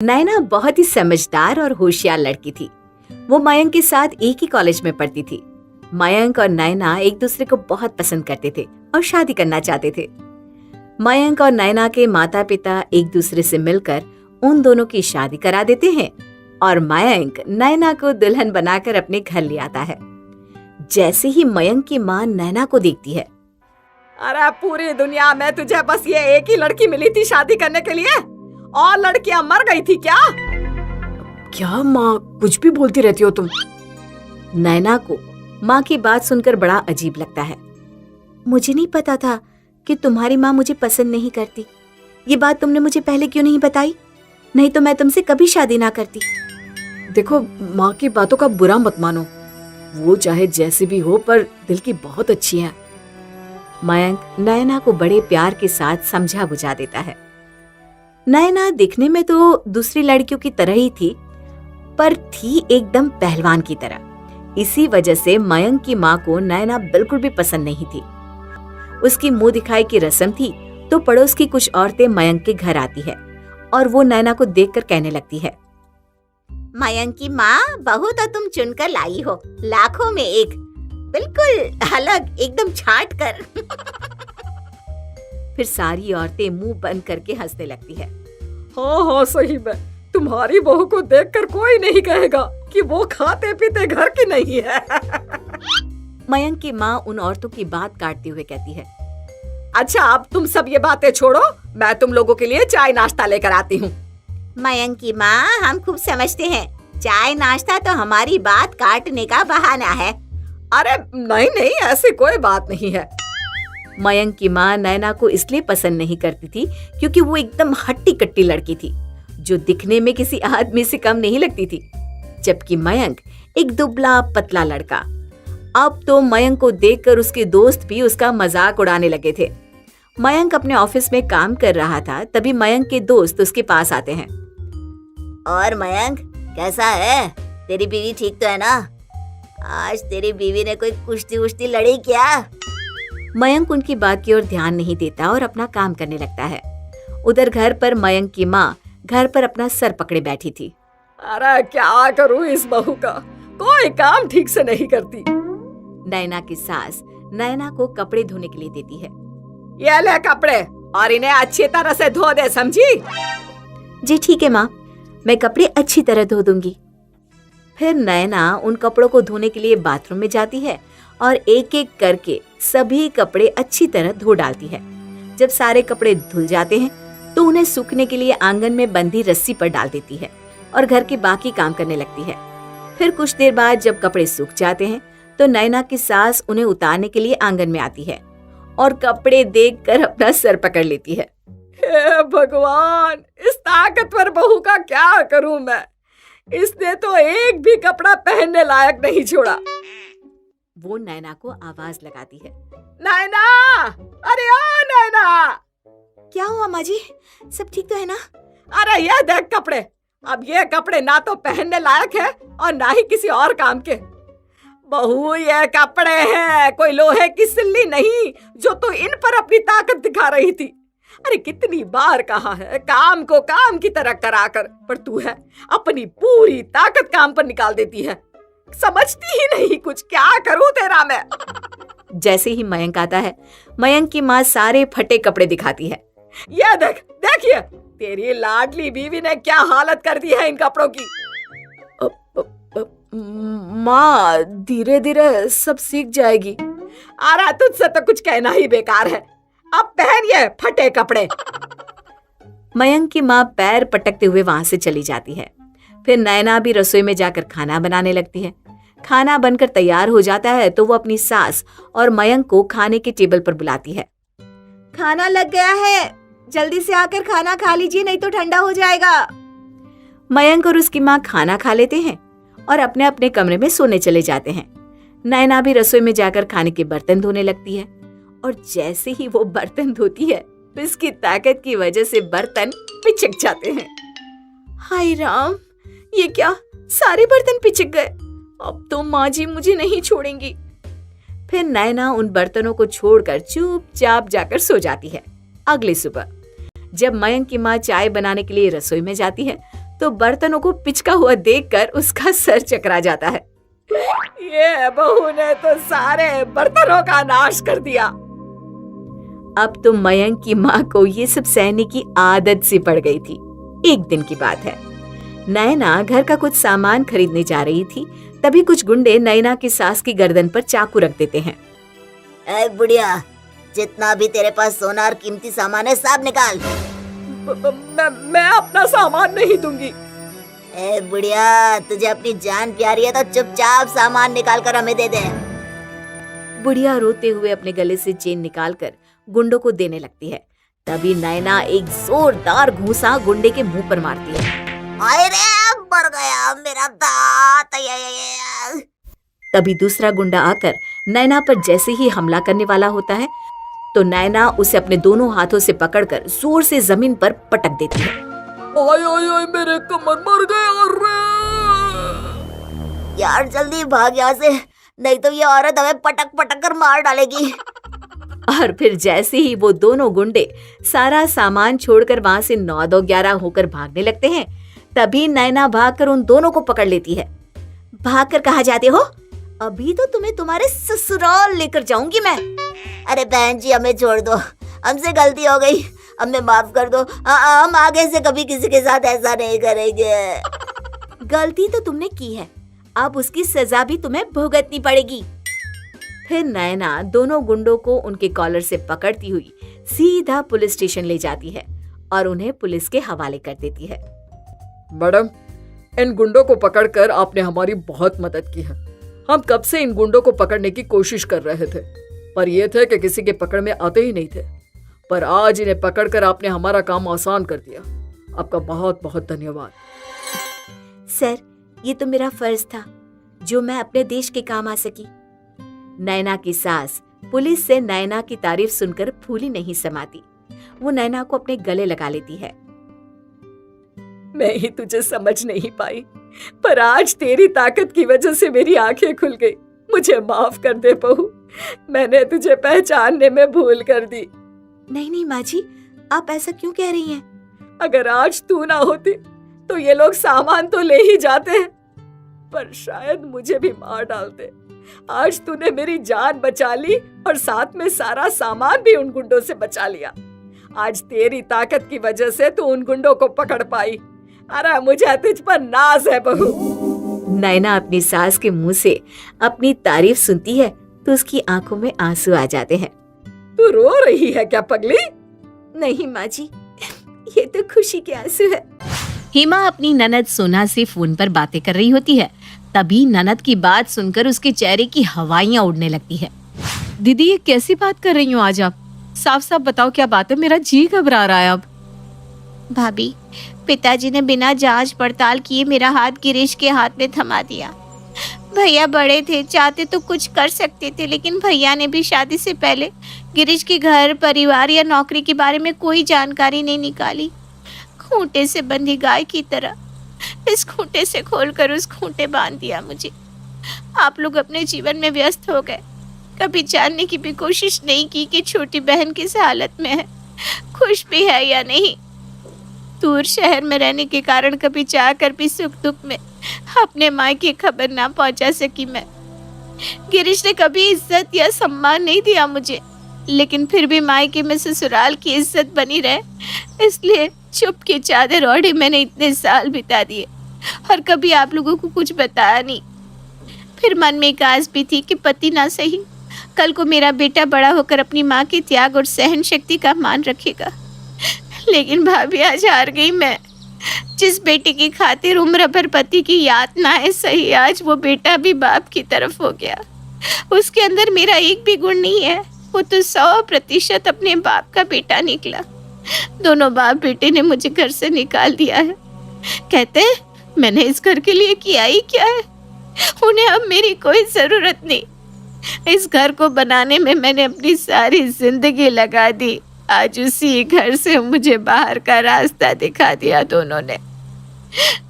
नैना बहुत ही समझदार और होशियार लड़की थी। वो मयंक के साथ एक ही कॉलेज में पढ़ती थी। मयंक और नैना एक दूसरे को बहुत पसंद करते थे और शादी करना चाहते थे। मयंक और नैना के माता पिता एक दूसरे से मिलकर उन दोनों की शादी करा देते हैं और मयंक नैना को दुल्हन बनाकर अपने घर ले आता है। जैसे ही मयंक की माँ नैना को देखती है, अरे पूरी दुनिया में तुझे बस ये एक ही लड़की मिली थी शादी करने के लिए, और लड़कियां मर गई थी क्या? क्या माँ, कुछ भी बोलती रहती हो तुम। नैना को माँ की बात सुनकर बड़ा अजीब लगता है। मुझे नहीं पता था कि तुम्हारी माँ मुझे पसंद नहीं करती। ये बात तुमने मुझे पहले क्यों नहीं बताई? नहीं तो मैं तुमसे कभी शादी ना करती। देखो, माँ की बातों का बुरा मत मानो। वो चाहे जैसे भी हो पर दिल की बहुत अच्छी है। मयंक नैना को बड़े प्यार के साथ समझा बुझा देता है। नैना दिखने में तो दूसरी लड़कियों की तरह ही थी, पर थी एकदम पहलवान की तरह। इसी वजह से मयंक की माँ को नैना बिल्कुल भी पसंद नहीं थी। उसकी मुंह दिखाई की रस्म थी तो पड़ोस की कुछ औरतें मयंक के घर आती है और वो नैना को देखकर कहने लगती है, मयंक की माँ, बहू तो तुम चुनकर लाई हो, लाखों में एक, बिल्कुल अलग, एकदम छाट कर। फिर सारी औरतें मुंह बंद करके हंसने लगती है। हाँ, सही में तुम्हारी बहू को देखकर कोई नहीं कहेगा कि वो खाते पीते घर की नहीं है। मयंक की माँ उन औरतों की बात काटते हुए कहती है, अच्छा, अब तुम सब ये बातें छोड़ो, मैं तुम लोगों के लिए चाय नाश्ता लेकर आती हूँ। मयंक की माँ, हम खूब समझते हैं, चाय नाश्ता तो हमारी बात काटने का बहाना है। अरे नहीं, ऐसी कोई बात नहीं है। मयंक की माँ नैना को इसलिए पसंद नहीं करती थी क्योंकि वो एकदम हट्टी कट्टी लड़की थी जो दिखने में किसी आदमी से कम नहीं लगती थी, जबकि मयंक एक दुबला पतला लड़का। अब तो मयंक को देखकर उसके दोस्त भी उसका मजाक उड़ाने लगे थे। मयंक अपने ऑफिस में काम कर रहा था, तभी मयंक के दोस्त उसके पास आते हैं। और मयंक, कैसा है? तेरी बीवी ठीक तो है ना? आज तेरी बीवी ने कोई कुश्ती वुश्ती लड़ी क्या? मयंक उनकी बात की ओर ध्यान नहीं देता और अपना काम करने लगता है। उधर घर पर मयंक की माँ घर पर अपना सर पकड़े बैठी थी। अरे क्या करूँ इस बहू का, कोई काम ठीक से नहीं करती। नैना की सास नैना को कपड़े धोने के लिए देती है। ये ले कपड़े और इन्हें अच्छी तरह से धो दे, समझी? जी ठीक है माँ, मैं कपड़े अच्छी तरह धो दूंगी। फिर नैना उन कपड़ों को धोने के लिए बाथरूम में जाती है और एक एक करके सभी कपड़े अच्छी तरह धो डालती है। जब सारे कपड़े धुल जाते हैं तो उन्हें सूखने के लिए आंगन में बंधी रस्सी पर डाल देती है और घर के बाकी काम करने लगती है। फिर कुछ देर बाद जब कपड़े सूख जाते हैं तो नैना की सास उन्हें उतारने के लिए आंगन में आती है और कपड़े देखकर अपना सर पकड़ लेती है। हे भगवान, इस ताकतवर बहू का क्या करूं मैं? इसने तो एक भी कपड़ा पहनने लायक नहीं छोड़ा। वो नैना को आवाज लगाती है, नैना, अरे ओ नैना। क्या हुआ माँ जी, सब ठीक तो है ना? अरे ये देख कपड़े। अब ये कपड़े ना तो पहनने लायक है और ना ही किसी और काम के। बहू, ये कपड़े हैं, कोई लोहे की सिल्ली नहीं जो तू इन पर अपनी ताकत दिखा रही थी। अरे कितनी बार कहा है काम को काम की तरह कराकर, पर तू है अपनी पूरी ताकत काम पर निकाल देती है। समझती ही नहीं कुछ, क्या करूं तेरा मैं। जैसे ही मयंक आता है, मयंक की माँ सारे फटे कपड़े दिखाती है। ये देखिए, तेरी लाडली बीवी ने क्या हालत कर दी है इन कपड़ों की। माँ, धीरे धीरे सब सीख जाएगी। अरे तुझसे तो कुछ कहना ही बेकार है। अब पहन ये फटे कपड़े। मयंक की माँ पैर पटकते हुए वहां से चली जाती है। फिर नैना भी रसोई में जाकर खाना बनाने लगती है। खाना बनकर तैयार हो जाता है तो वो अपनी सास और मयंक को खाने के टेबल पर बुलाती है। खाना लग गया है, जल्दी से आकर खाना खा लीजिए, नहीं तो ठंडा हो जाएगा। मयंक और उसकी माँ खाना खा लेते हैं और अपने अपने कमरे में सोने चले जाते हैं। नैना भी रसोई में जाकर खाने के बर्तन धोने लगती है और जैसे ही वो बर्तन धोती है तो इसकी ताकत की वजह से बर्तन पिचक जाते हैं। हाय राम, ये क्या, सारे बर्तन पिचक गए। अब तो माँ जी मुझे नहीं छोड़ेंगी। फिर नैना उन बर्तनों को छोड़कर चुपचाप जाकर सो जाती है। अगली सुबह जब मयंक की माँ चाय बनाने के लिए रसोई में जाती है तो बर्तनों को पिचका हुआ देखकर उसका सर चकरा जाता है। ये बहू ने तो सारे बर्तनों का नाश कर दिया। अब तो मयंक की माँ को ये सब सहने की आदत सी पड़ गई थी। एक दिन की बात है, नैना घर का कुछ सामान खरीदने जा रही थी। तभी कुछ गुंडे नैना की सास की गर्दन पर चाकू रख देते हैं। ए बुढ़िया, जितना भी तेरे पास सोना और कीमती सामान है सब निकाल। मैं अपना सामान नहीं दूंगी। ए बुढ़िया, तुझे अपनी जान प्यारी है तो चुपचाप सामान निकाल कर हमें दे दे। बुढ़िया रोते हुए अपने गले से चेन निकालकर गुंडों को देने लगती है। तभी नैना एक जोरदार घूंसा गुंडे के मुंह पर मारती है। अरे मर गया मेरा दांत। तभी दूसरा गुंडा आकर नैना पर जैसे ही हमला करने वाला होता है तो नैना उसे अपने दोनों हाथों से पकड़कर जोर से जमीन पर पटक देती है। ओए ओए ओए, मेरे कमर मर गया रे। यार जल्दी भाग यहाँ से, नहीं तो ये औरत हमें पटक पटक कर मार डालेगी। और फिर जैसे ही वो दोनों गुंडे सारा सामान छोड़कर वहां से 9-2-11 होकर भागने लगते हैं, तभी नैना भागकर उन दोनों को पकड़ लेती है। भागकर कहाँ जाते हो? अभी तो तुम्हें तुम्हारे ससुराल लेकर जाऊंगी मैं। अरे बहन जी, हमें छोड़ दो, हमसे गलती हो गई, हमें माफ कर दो। हम आगे से कभी किसी के साथ ऐसा नहीं करेंगे। गलती तो तुमने की है, अब उसकी सजा भी तुम्हें भुगतनी पड़ेगी। फिर नैना दोनों गुंडों को उनके कॉलर से पकड़ती हुई सीधा पुलिस स्टेशन ले जाती है और उन्हें पुलिस के हवाले कर देती है। मैडम, इन गुंडों को पकड़कर आपने हमारी बहुत मदद की है। हम कब से इन गुंडों को पकड़ने की कोशिश कर रहे थे, पर यह थे कि किसी के पकड़ में आते ही नहीं थे। पर आज इन्हें पकड़कर आपने हमारा काम आसान कर दिया। आपका बहुत बहुत धन्यवाद। सर, ये तो मेरा फर्ज था जो मैं अपने देश के काम आ सकी। नैना की सास पुलिस से नैना की तारीफ सुनकर फूली नहीं समाती। वो नैना को अपने गले लगा लेती है। मैं ही तुझे समझ नहीं पाई, पर आज तेरी ताकत की वजह से मेरी आंखें खुल गई। मुझे माफ कर दे बहू, मैंने तुझे पहचानने में भूल कर दी। नहीं नहीं माँ जी, आप ऐसा क्यों कह रही हैं? अगर आज तू ना होती तो ये लोग सामान तो ले ही जाते हैं, पर शायद मुझे भी मार डालते। आज तूने मेरी जान बचा ली और साथ में सारा सामान भी उन गुंडों से बचा लिया। आज तेरी ताकत की वजह से तू उन गुंडों को पकड़ पाई। अरे मुझे तुझ पर नाज है बहू। नैना अपनी सास के मुंह से अपनी तारीफ सुनती है तो उसकी आंखों में आंसू आ जाते हैं। तू रो रही है क्या पगली? नहीं माँ जी, ये तो खुशी के आंसू है। हेमा अपनी ननद सोना से फोन पर बातें कर रही होती है। तभी ननद की बात सुनकर उसके चेहरे की हवाइयां उड़ने लगती है। दीदी, ये कैसी बात कर रही हो आज आप? साफ साफ बताओ क्या बात है, मेरा जी घबरा रहा है अब। भाभी, पिताजी ने बिना जांच पड़ताल किए मेरा हाथ गिरीश के हाथ में थमा दिया। भैया बड़े थे, चाहते तो कुछ कर सकते थे, लेकिन भैया ने भी शादी से पहले गिरीश के घर, परिवार या नौकरी के बारे में कोई जानकारी नहीं निकाली। खूंटे से बंधी गाय की तरह इस खूंटे से खोलकर उस खूंटे बांध दिया मुझे। आप लोग अपने जीवन में व्यस्त हो गए, कभी जानने की भी कोशिश नहीं की कि छोटी बहन किस हालत में है, खुश भी है या नहीं। दूर शहर में रहने के कारण कभी चाहकर भी सुख दुख में अपने माँ की खबर ना पहुंचा सकी मैं। गिरीश ने कभी इज्जत या सम्मान नहीं दिया मुझे, लेकिन फिर भी मायके में ससुराल की इज्जत बनी रहे, इसलिए चुप की चादर ओढ़े मैंने इतने साल बिता दिए और कभी आप लोगों को कुछ बताया नहीं। फिर मन में एक आस भी थी कि पति ना सही, कल को मेरा बेटा बड़ा होकर अपनी माँ के त्याग और सहन शक्ति का मान रखेगा। लेकिन भाभी, आज हार गई मैं। जिस बेटे की खातिर उम्र भर पति की यातनाएं सही, आज वो बेटा भी बाप की तरफ हो गया। उसके अंदर मेरा एक भी गुण नहीं है, वो तो 100% अपने बाप का बेटा निकला। दोनों बाप बेटे ने मुझे घर से निकाल दिया है। कहते हैं मैंने इस घर के लिए किया ही क्या है, उन्हें अब मेरी कोई जरूरत नहीं। इस घर को बनाने में मैंने अपनी सारी जिंदगी लगा दी। आज उसी घर से मुझे बाहर का रास्ता दिखा दिया दोनों ने।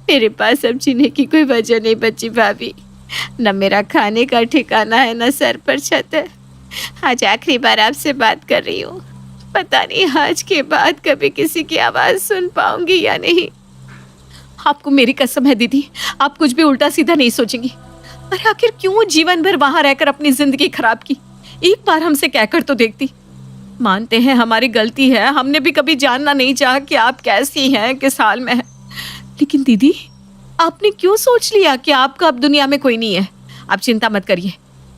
मेरे पास अब जीने की कोई वजह नहीं बची भाभी, न मेरा खाने का ठिकाना है, न सर पर छत है। आज आखिरी बार आपसे बात कर रही हूँ, पता नहीं आज के बाद कभी किसी की आवाज़ सुन पाऊंगी या नहीं। आपको मेरी कसम है दीदी, आप कुछ भी उल्टा सीधा नहीं सोचेंगी। अरे आखिर क्यों जीवन भर वहां रहकर अपनी जिंदगी खराब की? एक बार हमसे कहकर तो देखती। मानते हैं हमारी गलती है, हमने भी कभी जानना नहीं चाहा कि आप कैसी हैं, किस हाल में हैं। लेकिन दीदी, आपने क्यों सोच लिया कि आपका अब दुनिया में कोई नहीं है? आप चिंता मत करिए,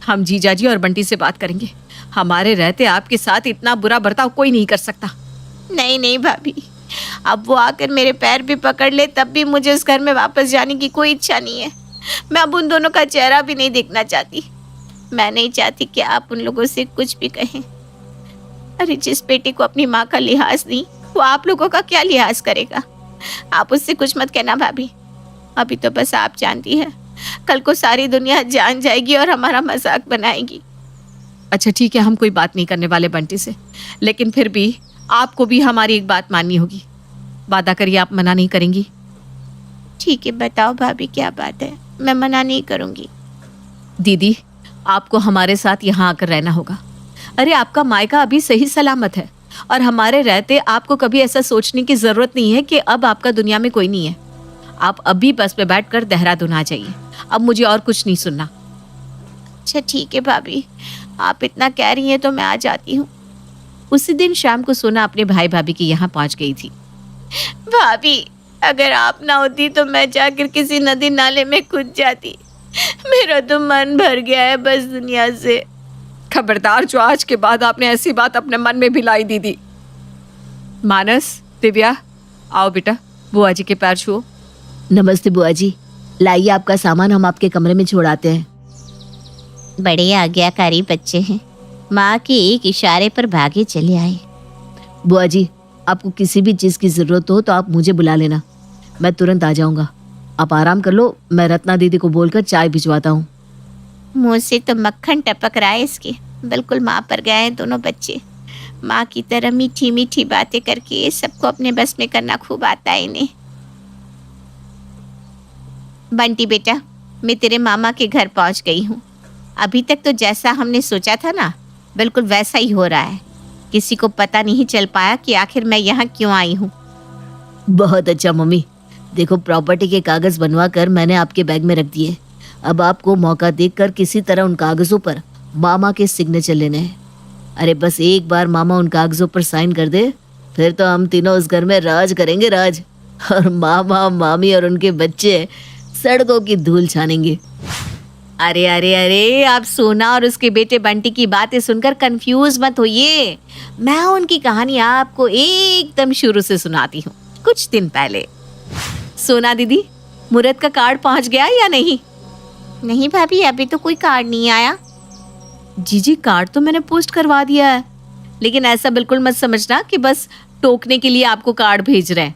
हम जीजा जी और बंटी से बात करेंगे। हमारे रहते आपके साथ इतना बुरा बर्ताव कोई नहीं कर सकता। नहीं नहीं भाभी, अब वो आकर मेरे पैर भी पकड़ ले तब भी मुझे उस घर में वापस जाने की कोई इच्छा नहीं है। मैं अब उन दोनों का चेहरा भी नहीं देखना चाहती। मैं नहीं चाहती कि आप उन लोगों से कुछ भी कहें। अरे जिस बेटे को अपनी माँ का लिहाज नहीं, वो आप लोगों का क्या लिहाज करेगा? आप उससे कुछ मत कहना भाभी। अभी तो बस आप जानती हैं, कल को सारी दुनिया जान जाएगी और हमारा मजाक बनाएगी। अच्छा ठीक है, हम कोई बात नहीं करने वाले बंटी से, लेकिन फिर भी आपको भी हमारी एक बात माननी होगी। वादा करिए आप मना नहीं करेंगी। ठीक है, बताओ भाभी क्या बात है। मैं मना नहीं करूँगी। दीदी, आपको हमारे साथ यहाँ आकर रहना होगा। अरे आपका मायका अभी सही सलामत है और हमारे रहते आपको कभी ऐसा सोचने की जरूरत नहीं है कि अब आपका दुनिया में कोई नहीं है। आप अभी बस पे बैठकर देहरादून आ जाइए। अब मुझे और कुछ नहीं सुनना। अच्छा ठीक है भाभी, आप इतना कह रही हैं तो मैं आ जाती हूँ। उसी दिन शाम को सोना अपने भाई भाभी के यहाँ पहुँच गई थी। भाभी, अगर आप ना होती तो मैं जाकर किसी नदी नाले में कूद जाती। मेरा तो मन भर गया है बस दुनिया से। खबरदार, जो आज के बाद आपने ऐसी बात अपने मन में भी लाई दीदी। मानस, दिव्या, आओ बेटा, बुआ जी के पैर छुओ। नमस्ते बुआ जी, लाइए आपका सामान, हम आपके कमरे में छोड़ाते हैं। बड़े आज्ञाकारी बच्चे हैं, माँ के एक इशारे पर भागे चले आए। बुआ जी, आपको किसी भी चीज़ की ज़रूरत हो तो आप मुझे बुला लेना, मैं तुरंत आ जाऊंगा। आप आराम कर लो, मैं रत्ना दीदी को बोलकर चाय भिजवाता हूँ। मुँह से तो मक्खन टपक रहा है इसके। बिल्कुल माँ पर गए हैं दोनों बच्चे। माँ की तरह मीठी मीठी बातें करके सबको अपने बस में करना खूब आता है इन्हें। बंटी बेटा, मैं तेरे मामा के घर पहुँच गई हूँ। अभी तक तो जैसा हमने सोचा था ना, बिल्कुल वैसा ही हो रहा है। किसी को पता नहीं चल पाया कि आखिर मैं यहाँ क्यों आई हूँ। बहुत अच्छा मम्मी, देखो प्रॉपर्टी के कागज बनवा कर मैंने आपके बैग में रख दिए। अब आपको मौका देखकर किसी तरह उन कागजों पर मामा के सिग्नेचर लेने हैं। अरे बस एक बार मामा उन कागजों पर साइन कर दे, फिर तो हम तीनों उस घर में राज करेंगे, राज। और मामा, मामी और उनके बच्चे सड़कों की धूल छानेंगे। अरे अरे अरे, आप सोना और उसके बेटे बंटी की बातें सुनकर कंफ्यूज मत होइए। मैं उनकी कहानी आपको एकदम शुरू से सुनाती हूँ। कुछ दिन पहले। सोना दीदी, मुहूर्त का कार्ड पहुंच गया या नहीं? नहीं भाभी, अभी तो कोई कार्ड नहीं आया। जी, कार्ड तो मैंने पोस्ट करवा दिया है, लेकिन ऐसा बिल्कुल मत समझना कि बस टोकने के लिए आपको कार्ड भेज रहे हैं।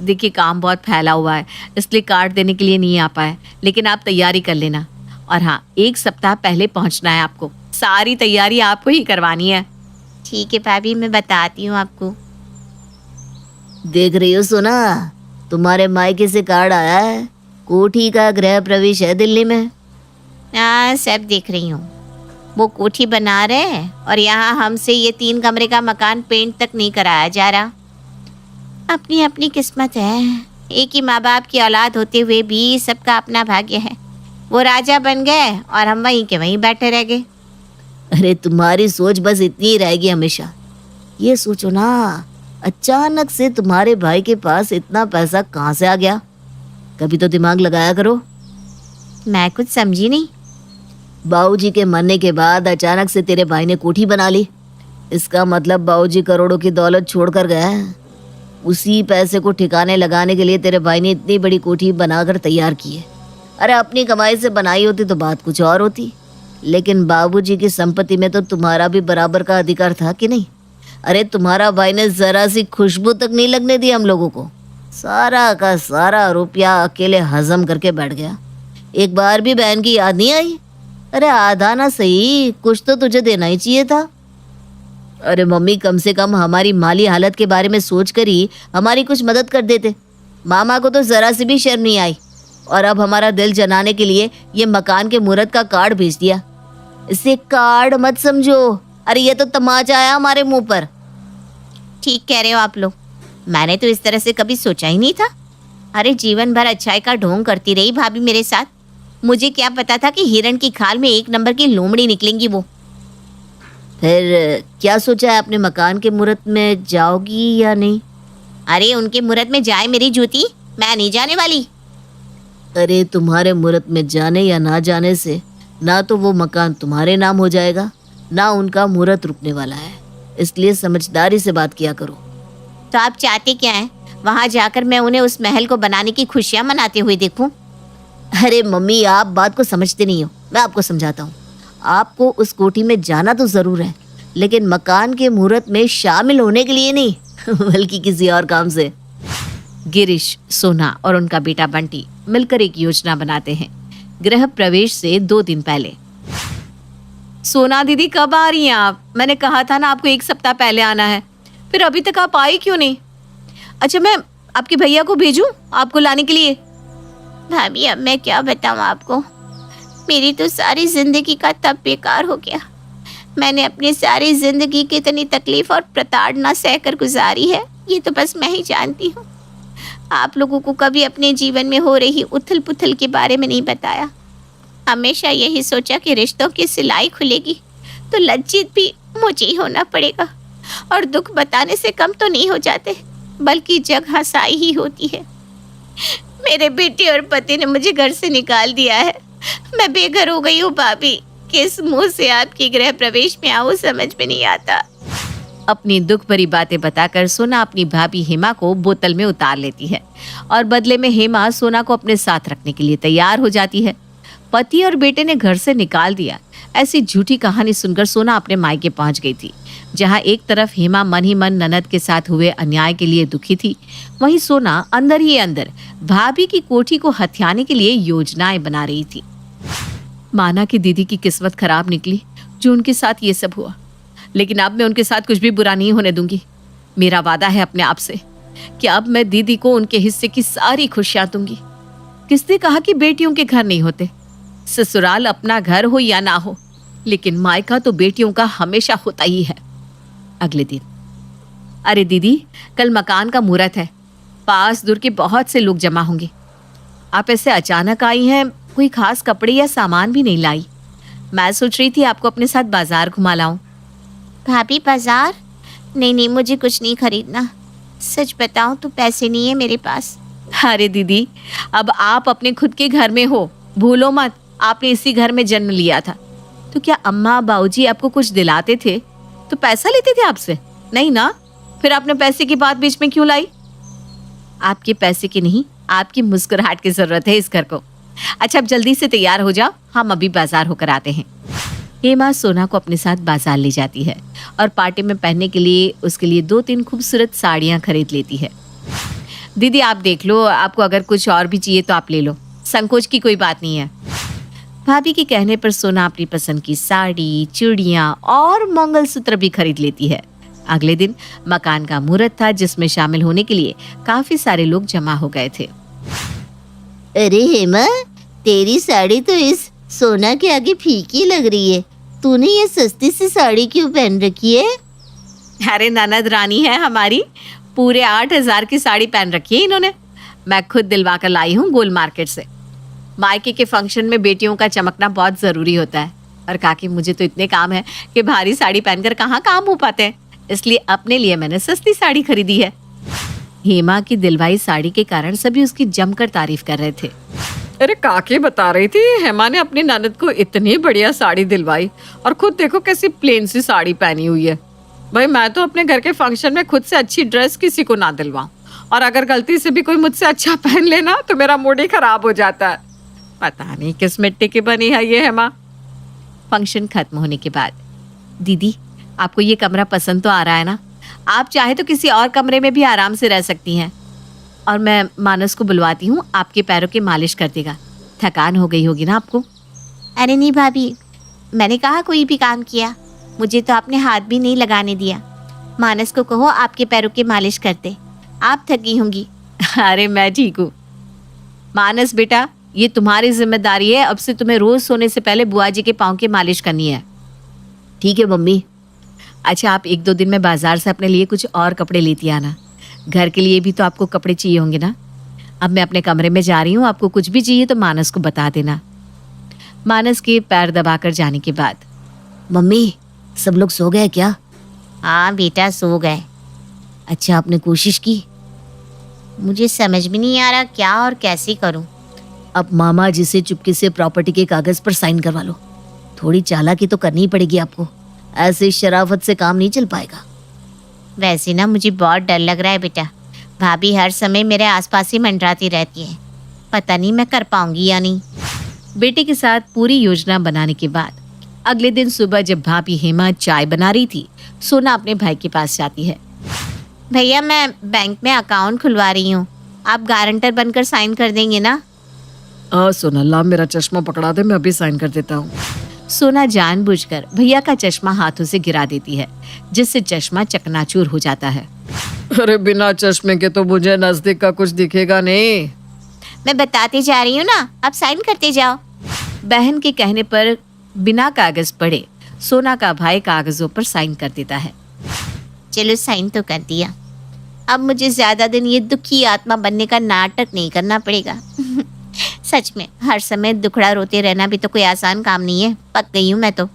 देखिए काम बहुत फैला हुआ है, इसलिए कार्ड देने के लिए नहीं आ पाए, लेकिन आप तैयारी कर लेना। और हाँ, 1 सप्ताह पहले पहुंचना है आपको। सारी तैयारी आपको ही करवानी है। ठीक है भाभी, मैं बताती हूँ आपको। देख रही हो सोना, तुम्हारे मायके से कार्ड आया है। कोठी का गृह प्रवेश है दिल्ली में। हाँ, सब देख रही हूँ। वो कोठी बना रहे हैं और यहाँ हमसे ये 3 कमरे का मकान पेंट तक नहीं कराया जा रहा। अपनी अपनी किस्मत है। एक ही माँ बाप की औलाद होते हुए भी सबका अपना भाग्य है। वो राजा बन गए और हम वहीं के वहीं बैठे रह गए। अरे तुम्हारी सोच बस इतनी ही रहेगी हमेशा। ये सोचो ना, अचानक से तुम्हारे भाई के पास इतना पैसा कहाँ से आ गया? कभी तो दिमाग लगाया करो। मैं कुछ समझी नहीं। बाबूजी के मरने के बाद अचानक से तेरे भाई ने कोठी बना ली। इसका मतलब बाबूजी करोड़ों की दौलत छोड़ कर गया है। उसी पैसे को ठिकाने लगाने के लिए तेरे भाई ने इतनी बड़ी कोठी बनाकर तैयार की है। अरे अपनी कमाई से बनाई होती तो बात कुछ और होती, लेकिन बाबूजी की संपत्ति में तो तुम्हारा भी बराबर का अधिकार था कि नहीं? अरे तुम्हारा भाई ने जरा सी खुशबू तक नहीं लगने दी हम लोगों को। सारा का सारा रुपया अकेले हजम करके बैठ गया। एक बार भी बहन की याद नहीं आई? अरे आधा ना सही, कुछ तो तुझे देना ही चाहिए था। अरे मम्मी, कम से कम हमारी माली हालत के बारे में सोच कर ही हमारी कुछ मदद कर देते। मामा को तो जरा सी भी शर्म नहीं आई और अब हमारा दिल जनाने के लिए ये मकान के मुहूर्त का कार्ड भेज दिया। इसे कार्ड मत समझो, अरे ये तो तमाचा आया हमारे मुंह पर। ठीक कह रहे हो आप लोग। मैंने तो इस तरह से कभी सोचा ही नहीं था। अरे जीवन भर अच्छाई का ढोंग करती रही भाभी मेरे साथ। मुझे क्या पता था कि हिरण की खाल में एक नंबर की लोमड़ी निकलेंगी वो। फिर क्या सोचा है, अपने मकान के मुहूर्त में जाओगी या नहीं? अरे उनके मुहूर्त में जाए मेरी जूती, मैं नहीं जाने वाली। अरे तुम्हारे मुहूर्त में जाने या ना जाने से ना तो वो मकान तुम्हारे नाम हो जाएगा, ना उनका मुहूर्त रुकने वाला है। इसलिए समझदारी से बात किया करो। तो आप चाहते क्या हैं? वहां जाकर मैं उन्हें उस महल को बनाने की खुशियां मनाते हुए देखूं? अरे मम्मी, आप बात को समझते नहीं हो। मैं आपको समझाता हूँ। आपको उस कोठी में जाना तो जरूर है, लेकिन मकान के मुहूर्त में शामिल होने के लिए नहीं बल्कि किसी और काम से। गिरीश, सोना और उनका बेटा बंटी मिलकर एक योजना बनाते हैं। गृह प्रवेश से 2 दिन पहले। सोना दीदी, कब आ रही हैं आप? मैंने कहा था ना आपको 1 सप्ताह पहले आना है, फिर अभी तक आप आई क्यों नहीं? अच्छा, मैं आपके भैया को भेजूं आपको लाने के लिए? भाभी अब मैं क्या बताऊं आपको, मेरी तो सारी जिंदगी का तब बेकार हो गया। मैंने अपनी सारी जिंदगी की इतनी तकलीफ और प्रताड़ना सहकर गुजारी है, ये तो बस मैं ही जानती हूँ। आप लोगों को कभी अपने जीवन में हो रही उथल पुथल के बारे में नहीं बताया। हमेशा यही सोचा कि रिश्तों की सिलाई खुलेगी तो लज्जित भी मुझे ही होना पड़ेगा, और दुख बताने से कम तो नहीं हो जाते, बल्कि जग हंसाई ही होती है। मेरे बेटे और पति ने मुझे घर से निकाल दिया है। मैं बेघर हो गई हूँ भाभी। किस मुंह से आपके गृह प्रवेश में आऊँ समझ में नहीं आता। अपनी दुख भरी बातें बताकर सोना अपनी भाभी हेमा को बोतल में उतार लेती है और बदले में हेमा सोना को अपने साथ रखने के लिए तैयार हो जाती है। पति और बेटे ने घर से निकाल दिया, ऐसी झूठी कहानी सुनकर सोना अपने मायके पहुंच गई थी, जहां एक तरफ हेमा मन ही मन ननद के साथ हुए अन्याय के लिए दुखी थी, वहीं सोना अंदर ही अंदर भाभी की कोठी को हथियाने के लिए योजनाएं बना रही थी। माना कि दीदी की किस्मत खराब निकली जो उनके साथ ये सब हुआ, लेकिन अब मैं उनके साथ कुछ भी बुरा नहीं होने दूंगी। मेरा वादा है अपने आप से कि अब मैं दीदी को उनके हिस्से की सारी खुशियां दूंगी। किसने कहा कि बेटियों के घर नहीं होते? ससुराल अपना घर हो या ना हो, लेकिन मायका तो बेटियों का हमेशा होता ही है। अगले दिन, अरे दीदी, कल मकान का मुहूर्त है, पास दूर के बहुत से लोग जमा होंगे। आप ऐसे अचानक आई हैं, कोई खास कपड़े या सामान भी नहीं लाई। मैं सोच रही थी आपको अपने साथ बाजार घुमा लाऊं। भाभी बाजार? नहीं, मुझे कुछ नहीं खरीदना। सच बताऊं तो पैसे नहीं है मेरे पास। अरे दीदी, अब आप अपने खुद के घर में हो, भूलो मत, आपने इसी घर में जन्म लिया था। तो क्या अम्मा बाबूजी आपको कुछ दिलाते थे तो पैसा लेते थे आपसे? नहीं ना, फिर आपने पैसे की बात बीच में क्यों लाई? आपके पैसे की नहीं, आपकी मुस्कुराहट की जरूरत है इस घर को। अच्छा, अब जल्दी से तैयार हो जाओ, हम अभी बाजार होकर आते हैं। हेमा सोना को अपने साथ बाजार ले जाती है और पार्टी में पहनने के लिए उसके लिए 2-3 खूबसूरत साड़ियां खरीद लेती है। दीदी आप देख लो, आपको अगर कुछ और भी चाहिए तो आप ले लो, संकोच की कोई बात नहीं है। भाभी के कहने पर सोना अपनी पसंद की साड़ी, चूड़ियां और मंगलसूत्र भी खरीद लेती है। अगले दिन मकान का मुहूर्त था, जिसमें शामिल होने के लिए काफी सारे लोग जमा हो गए थे। अरे हेमा, तेरी साड़ी तो इस सोना के आगे फीकी लग रही है। तूने ये सस्ती सी साड़ी क्यों पहन रखी है? अरे ननद रानी है हमारी, पूरे 8,000 की साड़ी पहन रखी है इन्होंने। मैं खुद दिलवा कर लाई हूँ गोल मार्केट से। मायके के फंक्शन में बेटियों का चमकना बहुत जरूरी होता है, और काकी मुझे तो इतने काम है कि भारी साड़ी पहनकर कहाँ काम हो पाते हैं, इसलिए अपने लिए मैंने सस्ती साड़ी खरीदी है। हेमा की दिलवाई साड़ी के कारण सभी उसकी जमकर तारीफ कर रहे थे। अरे काकी बता रही थी हेमा ने अपनी ननद को इतनी बढ़िया साड़ी दिलवाई, और खुद देखो कैसी प्लेन सी साड़ी पहनी हुई है। भाई मैं तो अपने घर के फंक्शन में खुद से अच्छी ड्रेस किसी को ना दिलवाऊं, और अगर गलती से भी कोई मुझसे अच्छा पहन लेना तो मेरा मूड ही खराब हो जाता है। पता नहीं किस मिट्टी की बनी है ये हेमा। फंक्शन खत्म होने के बाद, दीदी आपको ये कमरा पसंद तो आ रहा है ना? आप चाहे तो किसी और कमरे में भी आराम से रह सकती हैं, और मैं मानस को बुलवाती हूँ, आपके पैरों की मालिश कर देगा। थकान हो गई होगी ना आपको? अरे नहीं भाभी, मैंने कहा कोई भी काम किया, मुझे तो आपने हाथ भी नहीं लगाने दिया। मानस को कहो आपके पैरों की मालिश करते, आप थकी होंगी। अरे मैं ठीक हूँ। मानस बेटा, ये तुम्हारी जिम्मेदारी है, अब से तुम्हें रोज सोने से पहले बुआ जी के पाँव की मालिश करनी है। ठीक है मम्मी। अच्छा, आप 1-2 दिन में बाजार से अपने लिए कुछ और कपड़े लेती आना। घर के लिए भी तो आपको कपड़े चाहिए होंगे ना? अब मैं अपने कमरे में जा रही हूँ, आपको कुछ भी चाहिए तो मानस को बता देना। मानस के पैर दबाकर जाने के बाद, मम्मी सब लोग सो गए क्या? हाँ बेटा, सो गए। अच्छा, आपने कोशिश की? मुझे समझ में नहीं आ रहा क्या और कैसे करूं। अब मामा जी से चुपके से प्रॉपर्टी के कागज पर साइन करवा लो। थोड़ी चालाकी तो करनी ही पड़ेगी आपको, ऐसे शराफत से काम नहीं चल पाएगा। वैसे ना मुझे बहुत डर लग रहा है बेटा। भाभी हर समय मेरे आसपास ही मंडराती रहती है, पता नहीं मैं कर पाऊंगी या नहीं। बेटे के साथ पूरी योजना बनाने के बाद अगले दिन सुबह जब भाभी हेमा चाय बना रही थी, सोना अपने भाई के पास जाती है। भैया, मैं बैंक में अकाउंट खुलवा रही हूँ, आप गारंटर बनकर साइन कर देंगे ना? सोना ला मेरा चश्मा पकड़ा दे, मैं अभी साइन कर देता हूँ। सोना जानबूझकर भैया का चश्मा हाथों से गिरा देती है, जिससे चश्मा चकनाचूर हो जाता है। अरे बिना चश्मे के तो मुझे नजदीक का कुछ दिखेगा नहीं। मैं बताते जा रही हूँ ना, आप साइन करते जाओ। बहन के कहने पर बिना कागज पढ़े सोना का भाई कागजों पर साइन कर देता है। चलो साइन तो कर दिया, अब मुझे ज्यादा दिन ये दुखी आत्मा बनने का नाटक नहीं करना पड़ेगा। सच में हर समय दुखड़ा रोते रहना भी तो कोई आसान काम नहीं है, पक गई हूँ मैं तो।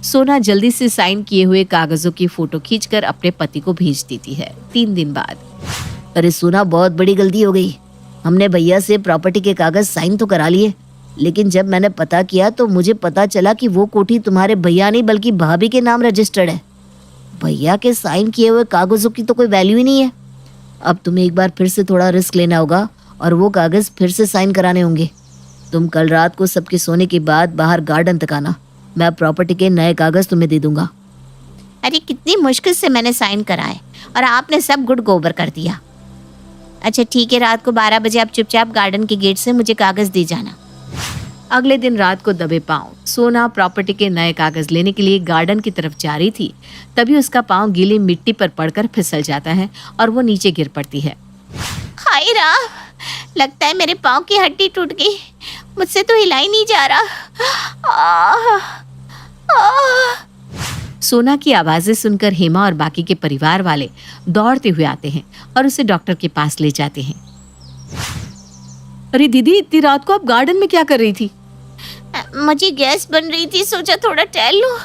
सोना जल्दी से साइन किए हुए कागजों की फोटो खींचकर अपने पति को भेज देती है। 3 दिन बाद, अरे सोना, बहुत बड़ी गलती हो गई। हमने भैया से प्रॉपर्टी के कागज साइन तो करा लिए, लेकिन जब मैंने पता किया तो मुझे पता चला कि वो कोठी तुम्हारे भैया नहीं बल्कि भाभी के नाम रजिस्टर्ड है। भैया के साइन किए हुए कागजों की तो कोई वैल्यू ही नहीं है। अब तुम्हें एक बार फिर से थोड़ा रिस्क लेना होगा और वो कागज फिर से साइन कराने होंगे। तुम कल रात को सबके सोने के बाद बाहर गार्डन तक आना, मैं प्रॉपर्टी के नए कागज तुम्हें दे दूंगा। अरे कितनी मुश्किल से मैंने साइन कराए और आपने सब गुड़ गोबर कर दिया। अच्छा ठीक है, रात को 12 बजे आप चुपचाप गार्डन के गेट से मुझे कागज दे जाना। अगले दिन रात को दबे पांव सोना प्रॉपर्टी के नए कागज लेने के लिए गार्डन की तरफ जा रही थी, तभी उसका पांव गीली मिट्टी पर पड़कर फिसल जाता है और वो नीचे गिर पड़ती है। हाय राम, लगता है मेरे पाँव की हड्डी टूट गई, मुझसे तो हिला ही नहीं जा रहा। सोना की आवाजें सुनकर हेमा और बाकी के परिवार वाले दौड़ते हुए आते हैं और उसे डॉक्टर के पास ले जाते हैं। अरे दीदी, इतनी रात को आप गार्डन में क्या कर रही थी? मुझे गैस बन रही थी, सोचा थोड़ा टहल लूं,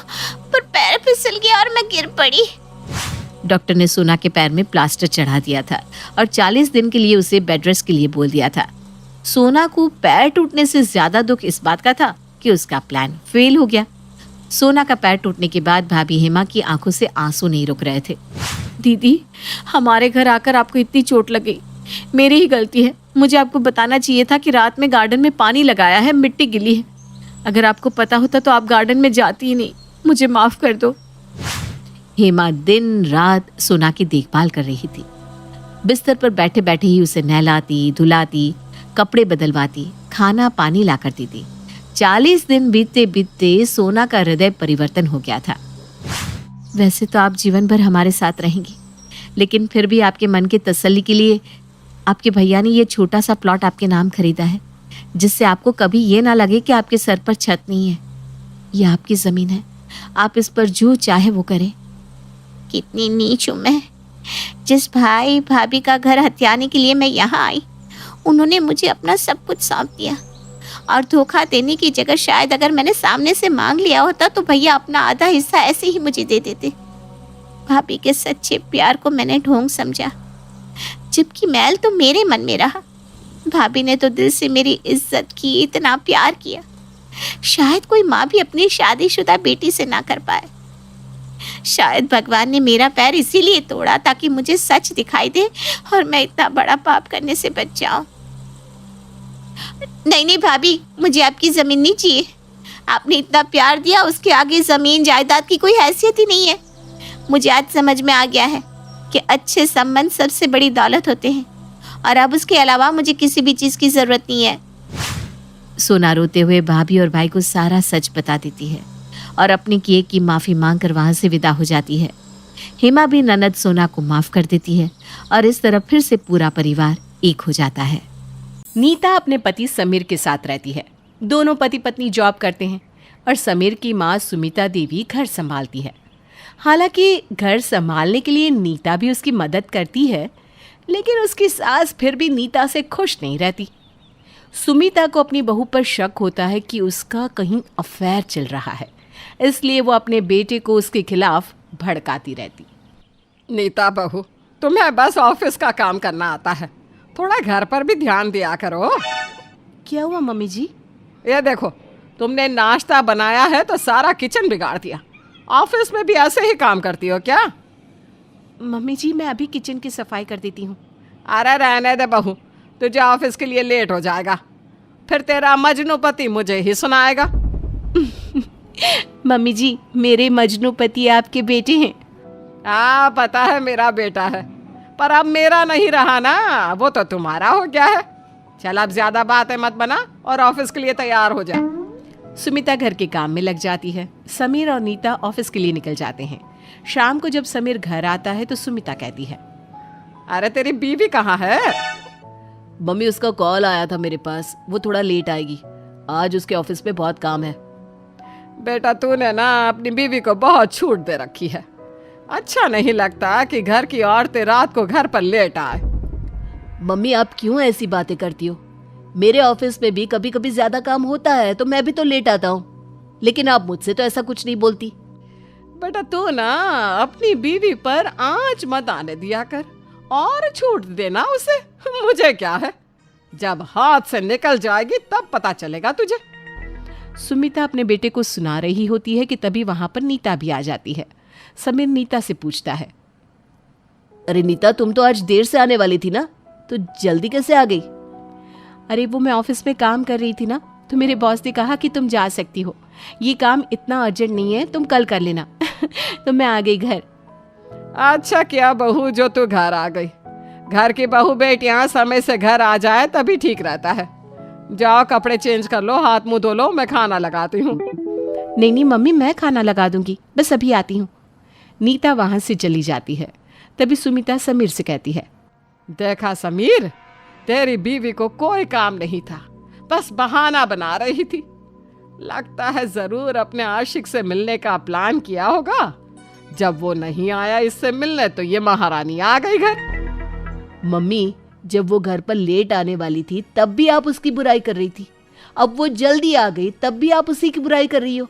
पर पैर फिसल गया और मैं गिर पड़ी। डॉक्टर ने सोना के पैर में प्लास्टर चढ़ा दिया था और 40 दिन के लिए उसे बेड रेस्ट के लिए बोल दिया था। सोना को पैर टूटने से ज्यादा दुख इस बात का था कि उसका प्लान फेल हो गया। सोना का पैर टूटने के बाद भाभी हेमा की आंखों से आंसू नहीं रुक रहे थे। दीदी, हमारे घर आकर आपको इतनी चोट लग गई, मेरी ही गलती है। मुझे आपको बताना चाहिए था कि रात में गार्डन में पानी लगाया है, मिट्टी गिली है। अगर आपको पता होता तो आप गार्डन में जाती ही नहीं। मुझे माफ कर दो। हेमा दिन रात सोना की देखभाल कर रही थी। बिस्तर पर बैठे बैठे ही उसे नहलाती, धुलाती, कपड़े बदलवाती, खाना पानी ला कर देती। 40 दिन बीतते बीतते सोना का हृदय परिवर्तन हो गया था। वैसे तो आप जीवन भर हमारे साथ रहेंगी, लेकिन फिर भी आपके मन की तसल्ली के लिए आपके भैया ने ये छोटा सा प्लॉट आपके नाम खरीदा है, जिससे आपको कभी ये ना लगे कि आपके सर पर छत नहीं है। ये आपकी जमीन है, आप इस पर जो चाहे वो करें। कितनी नीच हूँ मैं, जिस भाई भाभी का घर हथियाने के लिए मैं यहाँ आई, उन्होंने मुझे अपना सब कुछ सौंप दिया। और धोखा देने की जगह शायद अगर मैंने सामने से मांग लिया होता तो भैया अपना आधा हिस्सा ऐसे ही मुझे दे देते। भाभी के सच्चे प्यार को मैंने ढोंग समझा, जबकि मैल तो मेरे मन में रहा। भाभी ने तो दिल से मेरी इज्जत की, इतना प्यार किया, शायद कोई माँ भी अपनी शादीशुदा बेटी से ना कर पाए। शायद भगवान ने मेरा पैर इसीलिए तोड़ा ताकि मुझे सच दिखाई दे और मैं इतना बड़ा पाप करने से बच जाऊं। नहीं नहीं भाभी, मुझे आपकी जमीन नहीं चाहिए। आपने इतना प्यार दिया, उसके आगे जमीन जायदाद की कोई हैसियत ही नहीं है। मुझे आज समझ में आ गया है कि अच्छे संबंध सबसे बड़ी दौलत होते हैं, और अब उसके अलावा मुझे किसी भी चीज की जरूरत नहीं है। सोना रोते हुए भाभी और भाई को सारा सच बता देती है और अपने किए की माफी मांगकर वहां से विदा हो जाती है। हेमा भी ननद सोना को माफ कर देती है और इस तरह फिर से पूरा परिवार एक हो जाता है। नीता अपने पति समीर के साथ रहती है। दोनों पति पत्नी जॉब करते हैं और समीर की माँ सुमिता देवी घर संभालती है। हालांकि घर संभालने के लिए नीता भी उसकी मदद करती है, लेकिन उसकी सास फिर भी नीता से खुश नहीं रहती। सुमिता को अपनी बहू पर शक होता है कि उसका कहीं अफेयर चल रहा है, इसलिए वो अपने बेटे को उसके खिलाफ भड़काती रहती। नीता बहू, तुम्हें बस ऑफिस का काम करना आता है, थोड़ा घर पर भी ध्यान दिया करो। क्या हुआ मम्मी जी? ये देखो, तुमने नाश्ता बनाया है तो सारा किचन बिगाड़ दिया। ऑफिस में भी ऐसे ही काम करती हो क्या? मम्मी जी, मैं अभी किचन की सफाई कर देती हूँ। अरे रहने दे बहू, तुझे ऑफिस के लिए लेट हो जाएगा, फिर तेरा मजनू पति मुझे ही सुनाएगा। मम्मी जी, मेरे मजनू पति आपके बेटे हैं। हाँ, पता है मेरा बेटा है, पर अब मेरा नहीं रहा ना, वो तो तुम्हारा हो गया है। चल अब ज्यादा बातें मत बना और ऑफिस के लिए तैयार हो जा। सुमिता घर के काम में लग जाती है। समीर और नीता ऑफिस के लिए निकल जाते हैं। शाम को जब समीर घर आता है तो सुमिता कहती है, अरे तेरी बीवी कहाँ है? मम्मी, उसका कॉल आया था मेरे पास, वो थोड़ा लेट आएगी, आज उसके ऑफिस में बहुत काम है। बेटा, तूने ना अपनी बीवी को बहुत छूट दे रखी है। अच्छा नहीं लगता कि घर की औरतें रात को घर पर लेट आए। मम्मी, आप क्यों ऐसी बातें करती हो? मेरे ऑफिस में भी कभी कभी ज्यादा काम होता है तो मैं भी तो लेट आता हूँ, लेकिन आप मुझसे तो ऐसा कुछ नहीं बोलती। बेटा, तू ना अपनी बीवी पर आंच मत आने दिया कर और छूट देना उसे। मुझे क्या है, जब हाथ से निकल जाएगी तब पता चलेगा तुझे। सुमिता अपने बेटे को सुना रही होती है कि तभी वहां पर नीता भी आ जाती है। समीर नीता से पूछता है, अरे नीता, तुम तो आज देर से आने वाली थी ना, तो जल्दी कैसे आ गई? अरे वो मैं ऑफिस में काम कर रही थी ना, तो मेरे बॉस ने कहा कि तुम जा सकती हो, ये काम इतना अर्जेंट नहीं है, तुम कल कर लेना। तो मैं आ गई घर। अच्छा किया बहू जो तू घर आ गई। घर की बहू बेटियां समय से घर आ जाए तभी ठीक रहता है। जाओ कपड़े चेंज कर लो, हाथ मुंह धो लो, मैं खाना लगाती हूँ। नहीं नहीं मम्मी, मैं खाना लगा दूंगी, बस अभी आती हूँ। नीता वहां से चली जाती है। तभी सुमिता समीर से कहती है, देखा समीर, तेरी बीवी को कोई काम नहीं था, बस बहाना बना रही थी। लगता है जरूर अपने आशिक से मिलने का प्लान किया होगा। जब वो नहीं आया इससे मिलने तो ये महारानी आ गई घर। मम्मी, जब वो घर पर लेट आने वाली थी तब भी आप उसकी बुराई कर रही थी, अब वो जल्दी आ गई तब भी आप उसी की बुराई कर रही हो।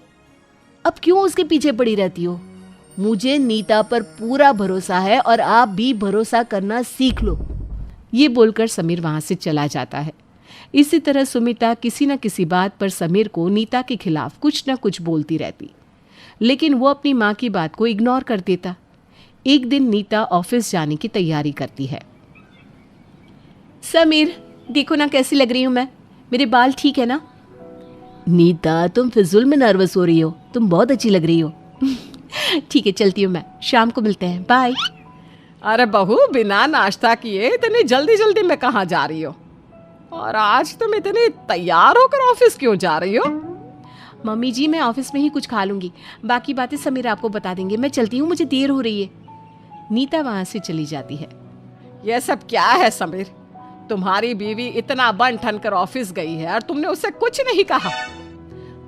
अब क्यों उसके पीछे पड़ी रहती हो? मुझे नीता पर पूरा भरोसा है और आप भी भरोसा करना सीख लो। ये बोलकर समीर वहां से चला जाता है। इसी तरह सुमिता किसी न किसी बात पर समीर को नीता के खिलाफ कुछ न कुछ बोलती रहती, लेकिन वो अपनी माँ की बात को इग्नोर कर देता। एक दिन नीता ऑफिस जाने की तैयारी करती है। समीर, देखो ना कैसी लग रही हूँ मैं, मेरे बाल ठीक है ना? नीता, तुम फिजूल में नर्वस हो रही हो, तुम बहुत अच्छी लग रही हो। ठीक है, चलती हूँ मैं, शाम को मिलते हैं, बाय। अरे बहू, बिना नाश्ता किए इतनी जल्दी जल्दी में कहाँ जा रही हो? और आज तुम इतनी तैयार होकर ऑफिस क्यों जा रही हो? मम्मी जी, मैं ऑफिस में ही कुछ खा लूंगी, बाकी बातें समीर आपको बता देंगे। मैं चलती हूँ, मुझे देर हो रही है। नीता वहां से चली जाती है। ये सब क्या है समीर? तुम्हारी बीवी इतना बन ठन कर ऑफिस गई है और तुमने उससे कुछ नहीं कहा?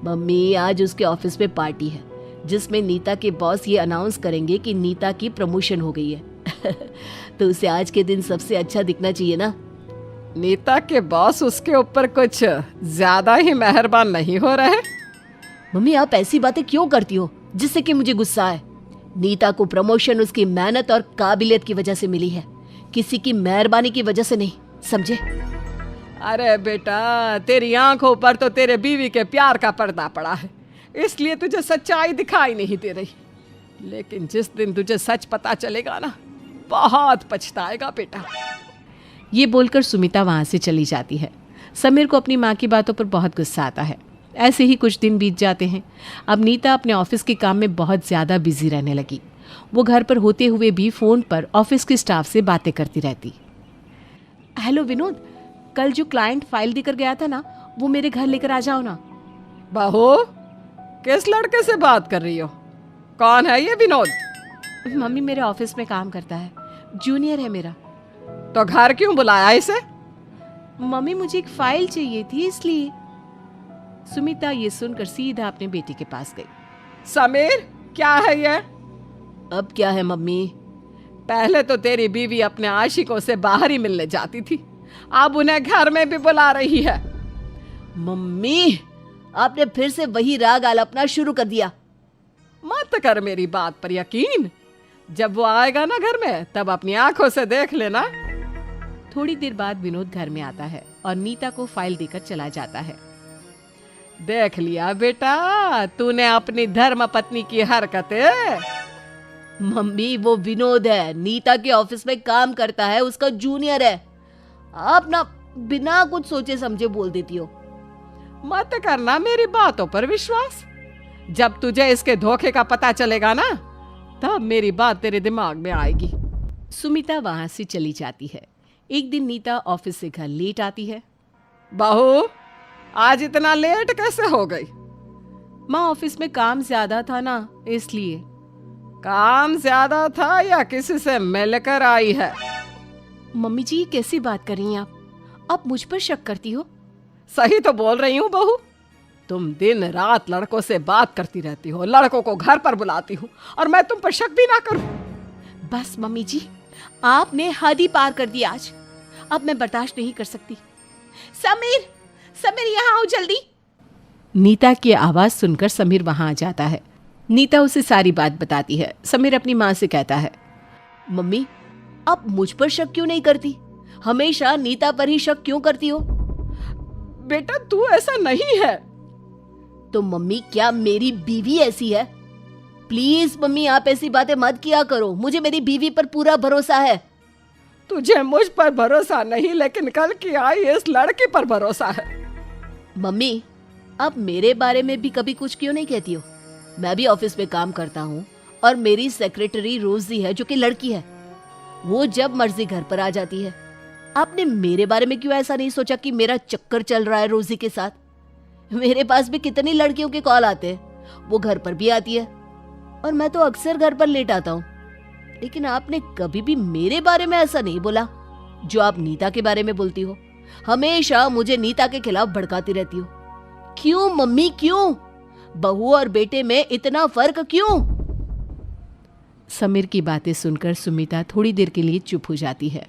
मम्मी, आज उसके ऑफिस में पार्टी है जिसमें नीता के बॉस ये अनाउंस करेंगे कि नीता की प्रमोशन हो गई है। तो उसे आज के दिन सबसे अच्छा दिखना चाहिए ना। नीता के बॉस उसके ऊपर कुछ ज्यादा ही मेहरबान नहीं हो रहे? मम्मी, आप ऐसी बातें क्यों करती हो जिससे कि मुझे गुस्सा है? नीता को प्रमोशन उसकी मेहनत और काबिलियत की वजह से मिली है, किसी की मेहरबानी की वजह से नहीं, समझे? अरे बेटा, तेरी आंखों पर तो तेरे बीवी के प्यार का पर्दा पड़ा है, इसलिए तुझे सच्चाई दिखाई नहीं दे रही। लेकिन जिस दिन तुझे सच पता चलेगा ना, बहुत पछताएगा बेटा। ये बोलकर सुमिता वहां से चली जाती है। समीर को अपनी माँ की बातों पर बहुत गुस्सा आता है। ऐसे ही कुछ दिन बीत जाते हैं। अब नीता अपने ऑफिस के काम में बहुत ज़्यादा बिजी रहने लगी। वो घर पर होते हुए भी फ़ोन पर ऑफिस के स्टाफ से बातें करती रहती। हेलो विनोद, कल जो क्लाइंट फाइल देकर गया था ना, वो मेरे घर लेकर आ जाओ ना। बहू, किस लड़के से बात कर रही हो? कौन है ये विनोद? मम्मी, मेरे ऑफिस में काम करता है, जूनियर है मेरा। तो घर क्यों बुलाया इसे? मम्मी, मुझे एक फाइल चाहिए थी इसलिए। सुमिता ये सुनकर सीधा अपने बेटे के पास गई। समीर, क्या है ये? अब क्या है मम्मी? पहले तो तेरी बीवी अपने आशिकों से बाहर ही मिलने जाती थी, अब उन्हें घर में भी बुला रही है। मम्मी, आपने फिर से वही राग आलापना शुरू कर दिया। मत कर मेरी बात पर यकीन, जब वो आएगा ना घर में तब अपनी आंखों से देख लेना। थोड़ी देर बाद विनोद घर में आता है और नीता को फाइल देकर चला जाता है। देख लिया बेटा तूने अपनी धर्म पत्नी की हरकतें। मम्मी, वो विनोद है, नीता के ऑफिस में काम करता है, उसका जूनियर है। आप ना बिना कुछ सोचे समझे बोल देती हो। मत करना मेरी बातों पर विश्वास। जब तुझे इसके धोखे का पता चलेगा ना तब मेरी बात तेरे दिमाग में आएगी। सुमिता वहां से चली जाती है। एक दिन नीता ऑफिस से घर लेट आती है। बहू, आज इतना लेट कैसे हो गई? माँ, ऑफिस में काम ज्यादा था ना, इसलिए। काम ज्यादा था या किसी से मिलकर आई है? मम्मी जी, ये कैसी बात कर रही हैं आप मुझ पर शक करती हो? सही तो बोल रही हूँ बहू, तुम दिन रात लड़कों से बात करती रहती हो, लड़कों को घर पर बुलाती हो और मैं तुम पर शक भी ना करूं। बस मम्मी जी, आपने हद ही पार कर दी आज। अब मैं बर्दाश्त नहीं कर सकती। समीर, समीर यहाँ आओ जल्दी। नीता की आवाज सुनकर समीर वहां आ जाता है। नीता उसे सारी बात बताती है। समीर अपनी माँ से कहता है, मम्मी, आप मुझ पर शक क्यों नहीं करती? हमेशा नीता पर ही शक क्यों करती हो? बेटा तू ऐसा नहीं है। तो मम्मी, क्या मेरी बीवी ऐसी है? प्लीज मम्मी, आप ऐसी बातें मत किया करो। मुझे मेरी बीवी पर पूरा भरोसा है। तुझे मुझ पर भरोसा नहीं, लेकिन कल की आई इस लड़की पर भरोसा है। मम्मी, आप मेरे बारे में भी कभी कुछ क्यों नहीं कहती हो? मैं भी ऑफिस में काम करता हूँ और मेरी सेक्रेटरी रोजी है जो कि लड़की है। वो जब मर्जी घर पर आ जाती है। आपने मेरे बारे में क्यों ऐसा नहीं सोचा कि मेरा चक्कर चल रहा है रोजी के साथ? मेरे पास भी कितनी लड़कियों के कॉल आते हैं, वो घर पर भी आती है और मैं तो अक्सर घर पर लेट आता हूँ। लेकिन आपने कभी भी मेरे बारे में ऐसा नहीं बोला जो आप नीता के बारे में बोलती हो। हमेशा मुझे नीता के खिलाफ भड़काती रहती हो। क्यों मम्मी, क्यों? बहू और बेटे में इतना फर्क क्यों? समीर की बातें सुनकर सुमिता थोड़ी देर के लिए चुप हो जाती है।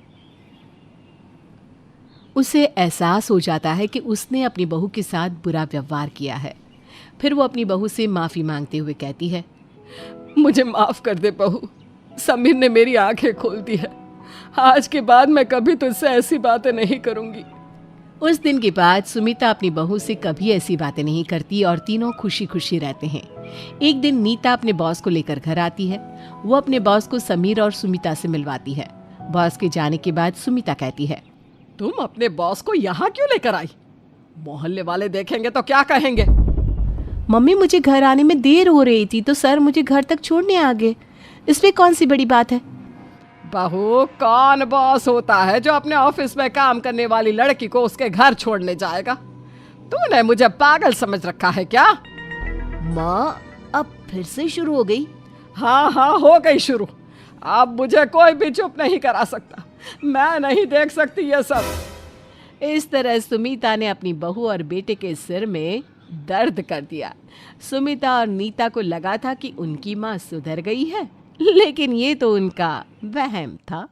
उसे एहसास हो जाता है कि उसने अपनी बहू के साथ बुरा व्यवहार किया है। फिर वो अपनी बहू से माफी मांगते हुए कहती है, मुझे माफ कर दे बहू, समीर ने मेरी आंखें खोल दी है। आज के बाद मैं कभी तुझसे ऐसी बातें नहीं करूंगी। उस दिन के बाद सुमिता अपनी बहू से कभी ऐसी बातें नहीं करती और तीनों खुशी खुशी रहते हैं। एक दिन नीता अपने बॉस को लेकर घर आती है। वो अपने बॉस को समीर और सुमिता से मिलवाती है। बॉस के जाने के बाद सुमिता कहती है, तुम अपने बॉस को यहाँ क्यों लेकर आई? मोहल्ले वाले देखेंगे तो क्या कहेंगे? मम्मी, मुझे घर आने में देर हो रही थी तो सर मुझे घर तक छोड़ने आ गए, इसमें कौन सी बड़ी बात है? बहू, कौन बॉस होता है जो अपने ऑफिस में काम करने वाली लड़की को उसके घर छोड़ने जाएगा? तूने मुझे पागल समझ रखा है क्या? माँ, अब फिर से शुरू हो गई? हाँ हाँ, हो गई शुरू। अब मुझे कोई भी चुप नहीं करा सकता। मैं नहीं देख सकती ये सब। इस तरह सुमिता ने अपनी बहू और बेटे के सिर में दर्द कर दिया। सुमिता और नीता को लगा था कि उनकी माँ सुधर गई है, लेकिन ये तो उनका वहम था।